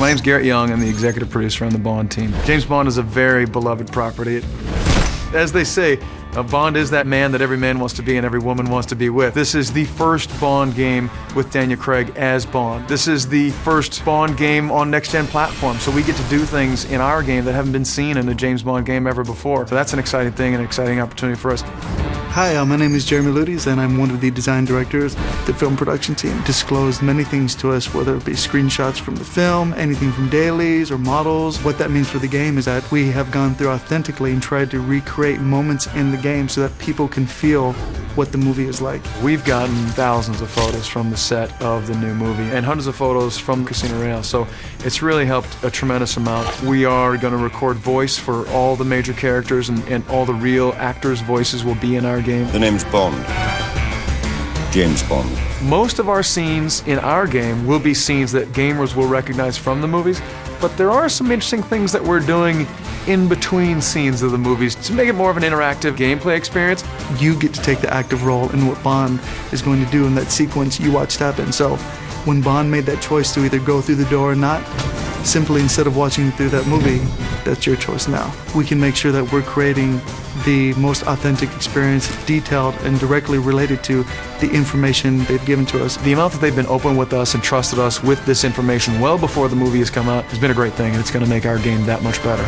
My name's Garrett Young. I'm the executive producer on the Bond team. James Bond is a very beloved property. As they say, Bond is that man that every man wants to be and every woman wants to be with. This is the first Bond game with Daniel Craig as Bond. This is the first Bond game on next-gen platforms, so we get to do things in our game that haven't been seen in a James Bond game ever before. So that's an exciting thing and an exciting opportunity for us. Hi, my name is Jeremy Ludes, and I'm one of the design directors. The film production team disclosed many things to us, whether it be screenshots from the film, anything from dailies or models. What that means for the game is that we have gone through authentically and tried to recreate moments in the game so that people can feel what the movie is like. We've gotten thousands of photos from the set of the new movie and hundreds of photos from Casino Royale, so it's really helped a tremendous amount. We are going to record voice for all the major characters, and all the real actors' voices will be in our game. The name's Bond. James Bond. Most of our scenes in our game will be scenes that gamers will recognize from the movies, but there are some interesting things that we're doing in between scenes of the movies to make it more of an interactive gameplay experience. You get to take the active role in what Bond is going to do in that sequence you watched happen. So when Bond made that choice to either go through the door or not, simply instead of watching through that movie, that's your choice now. We can make sure that we're creating the most authentic experience, detailed and directly related to the information they've given to us. The amount that they've been open with us and trusted us with this information well before the movie has come out has been a great thing, and it's going to make our game that much better.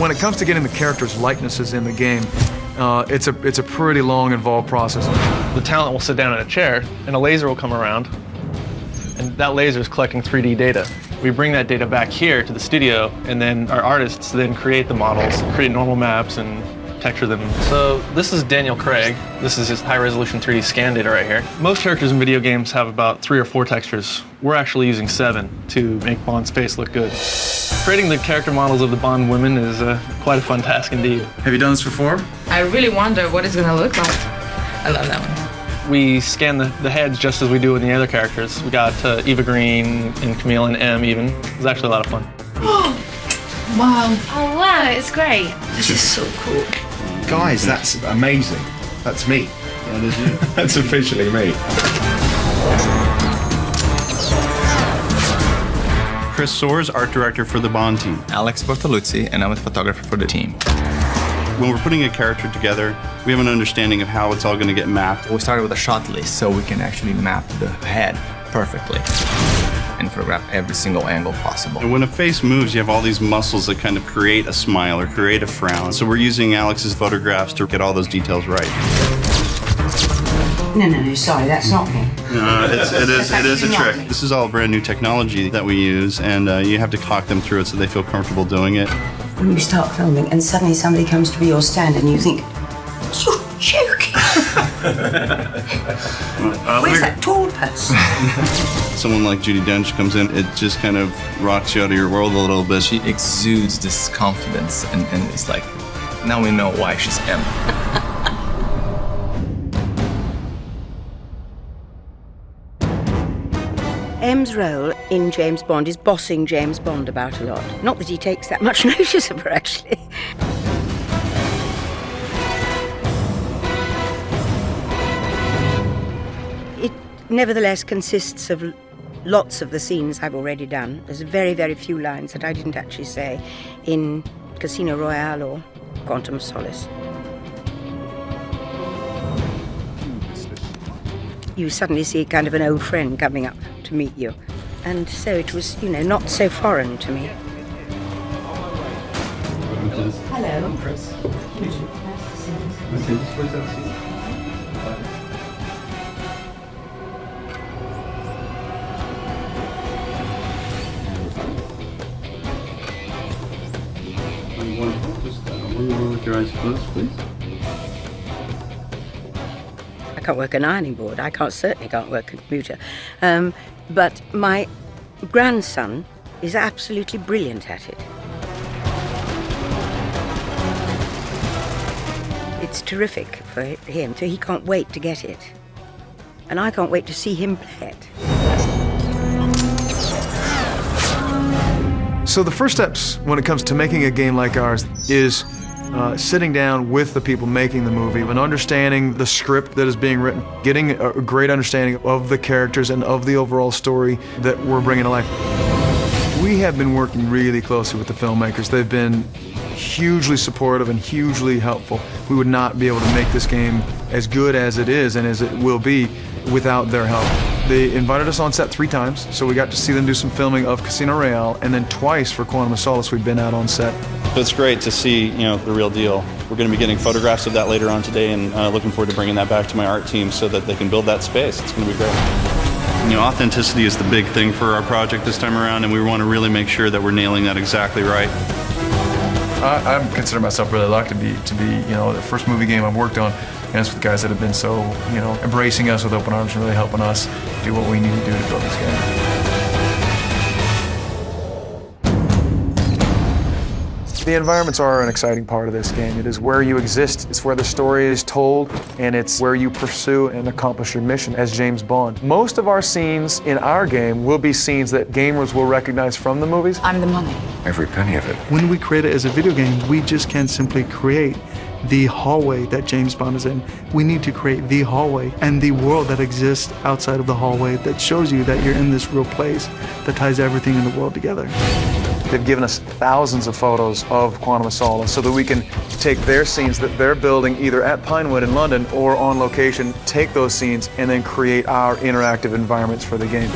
When it comes to getting the characters' likenesses in the game, it's a pretty long, involved process. The talent will sit down in a chair, and a laser will come around, and that laser is collecting 3D data. We bring that data back here to the studio, and then our artists then create the models, create normal maps, and texture them. So this is Daniel Craig. This is his high-resolution 3D scan data right here. Most characters in video games have about 3 or 4 textures. We're actually using 7 to make Bond's face look good. Creating the character models of the Bond women is quite a fun task indeed. Have you done this before? I really wonder what it's gonna look like. I love that one. We scan the heads just as we do with the other characters. We got Eva Green and Camille and M even. It was actually a lot of fun. Wow. Oh wow, it's great. This is so cool. Guys, that's amazing. That's me. That is you. That's officially me. Chris Soares, art director for the Bond team. Alex Bortoluzzi, and I'm a photographer for the team. When we're putting a character together, we have an understanding of how it's all going to get mapped. We started with a shot list so we can actually map the head perfectly and photograph every single angle possible. And when a face moves, you have all these muscles that kind of create a smile or create a frown. So we're using Alex's photographs to get all those details right. No, sorry, that's not me. No, it is a trick. This is all brand new technology that we use, and you have to talk them through it so they feel comfortable doing it. When you start filming and suddenly somebody comes to be your stand and you think, you're joking. Where's that tall person? Someone like Judi Dench comes in, it just kind of rocks you out of your world a little bit. She exudes this confidence, and it's like, now we know why she's M. M's role in James Bond is bossing James Bond about a lot. Not that he takes that much notice of her, actually. It nevertheless consists of lots of the scenes I've already done. There's very, very few lines that I didn't actually say in Casino Royale or Quantum of Solace. You suddenly see kind of an old friend coming up to meet you. And so it was, not so foreign to me. Hello. I'm Chris. Nice to see you. With your eyes closed, please. I can't work an ironing board. I certainly can't work a computer. But my grandson is absolutely brilliant at it. It's terrific for him, so he can't wait to get it. And I can't wait to see him play it. So the first steps when it comes to making a game like ours is sitting down with the people making the movie and understanding the script that is being written, getting a great understanding of the characters and of the overall story that we're bringing to life. We have been working really closely with the filmmakers. They've been hugely supportive and hugely helpful. We would not be able to make this game as good as it is and as it will be without their help. They invited us on set 3 times, so we got to see them do some filming of Casino Royale, and then twice for Quantum of Solace we've been out on set. It's great to see, the real deal. We're going to be getting photographs of that later on today, and looking forward to bringing that back to my art team so that they can build that space. It's going to be great. Authenticity is the big thing for our project this time around, and we want to really make sure that we're nailing that exactly right. I consider myself really lucky to be the first movie game I've worked on, and it's with guys that have been so, embracing us with open arms and really helping us do what we need to do to build this game. The environments are an exciting part of this game. It is where you exist, it's where the story is told, and it's where you pursue and accomplish your mission as James Bond. Most of our scenes in our game will be scenes that gamers will recognize from the movies. I'm the money. Every penny of it. When we create it as a video game, we just can't simply create the hallway that James Bond is in. We need to create the hallway and the world that exists outside of the hallway that shows you that you're in this real place that ties everything in the world together. They've given us thousands of photos of Quantum of Solace so that we can take their scenes that they're building either at Pinewood in London or on location, take those scenes, and then create our interactive environments for the game.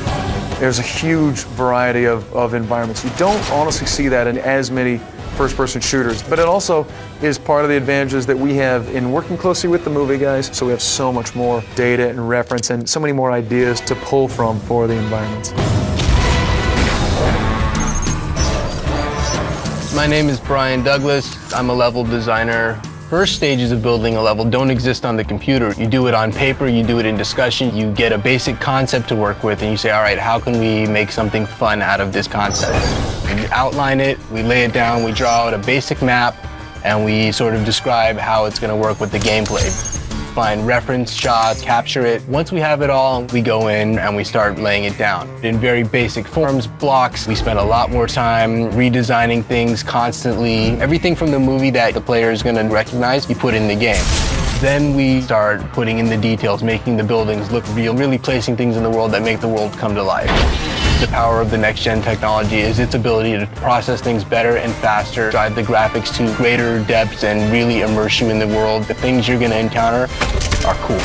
There's a huge variety of environments. You don't honestly see that in as many first-person shooters, but it also is part of the advantages that we have in working closely with the movie guys, so we have so much more data and reference and so many more ideas to pull from for the environments. My name is Brian Douglas. I'm a level designer. First stages of building a level don't exist on the computer. You do it on paper, you do it in discussion, you get a basic concept to work with, and you say, all right, how can we make something fun out of this concept? We outline it, we lay it down, we draw out a basic map, and we sort of describe how it's going to work with the gameplay. Find reference shots, capture it. Once we have it all, we go in and we start laying it down. In very basic forms, blocks. We spend a lot more time redesigning things constantly. Everything from the movie that the player is going to recognize, you put in the game. Then we start putting in the details, making the buildings look real, really placing things in the world that make the world come to life. The power of the next-gen technology is its ability to process things better and faster, drive the graphics to greater depths, and really immerse you in the world. The things you're going to encounter are cool.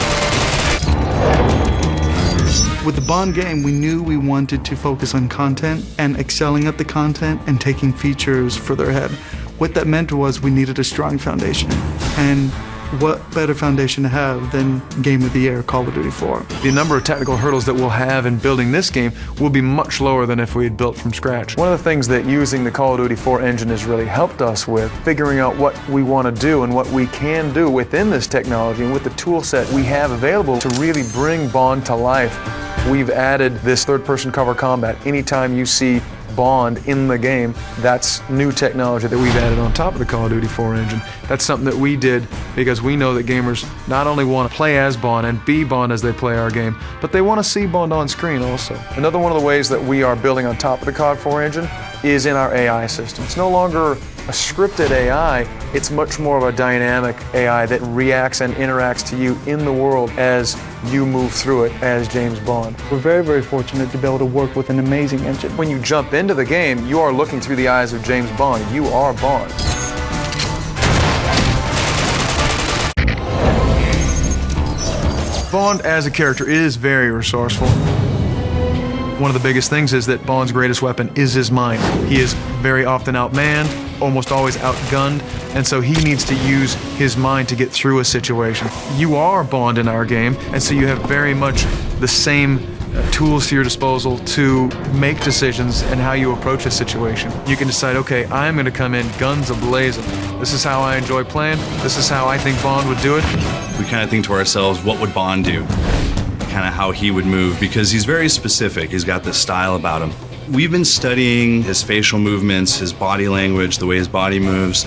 With the Bond game, we knew we wanted to focus on content and excelling at the content and taking features further ahead. What that meant was we needed a strong foundation. And what better foundation to have than Game of the Year, Call of Duty 4? The number of technical hurdles that we'll have in building this game will be much lower than if we had built from scratch. One of the things that using the Call of Duty 4 engine has really helped us with, figuring out what we want to do and what we can do within this technology and with the tool set we have available to really bring Bond to life. We've added this third-person cover combat. Anytime you see Bond in the game, that's new technology that we've added on top of the Call of Duty 4 engine. That's something that we did because we know that gamers not only want to play as Bond and be Bond as they play our game, but they want to see Bond on screen also. Another one of the ways that we are building on top of the COD 4 engine is in our AI system. It's no longer a scripted AI, it's much more of a dynamic AI that reacts and interacts to you in the world as you move through it as James Bond. We're very, very fortunate to be able to work with an amazing engine. When you jump into the game, you are looking through the eyes of James Bond. You are Bond. Bond as a character is very resourceful. One of the biggest things is that Bond's greatest weapon is his mind. He is very often outmanned, almost always outgunned, and so he needs to use his mind to get through a situation. You are Bond in our game, and so you have very much the same tools to your disposal to make decisions and how you approach a situation. You can decide, okay, I'm going to come in guns a-blazing. This is how I enjoy playing. This is how I think Bond would do it. We kind of think to ourselves, what would Bond do? Kind of how he would move, because he's very specific. He's got this style about him. We've been studying his facial movements, his body language, the way his body moves.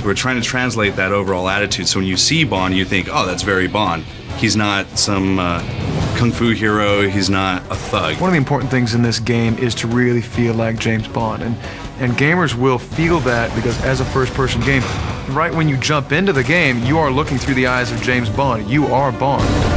We're trying to translate that overall attitude. So when you see Bond, you think, oh, that's very Bond. He's not some kung fu hero. He's not a thug. One of the important things in this game is to really feel like James Bond. And gamers will feel that because as a first-person game, Right when you jump into the game, you are looking through the eyes of James Bond. You are Bond.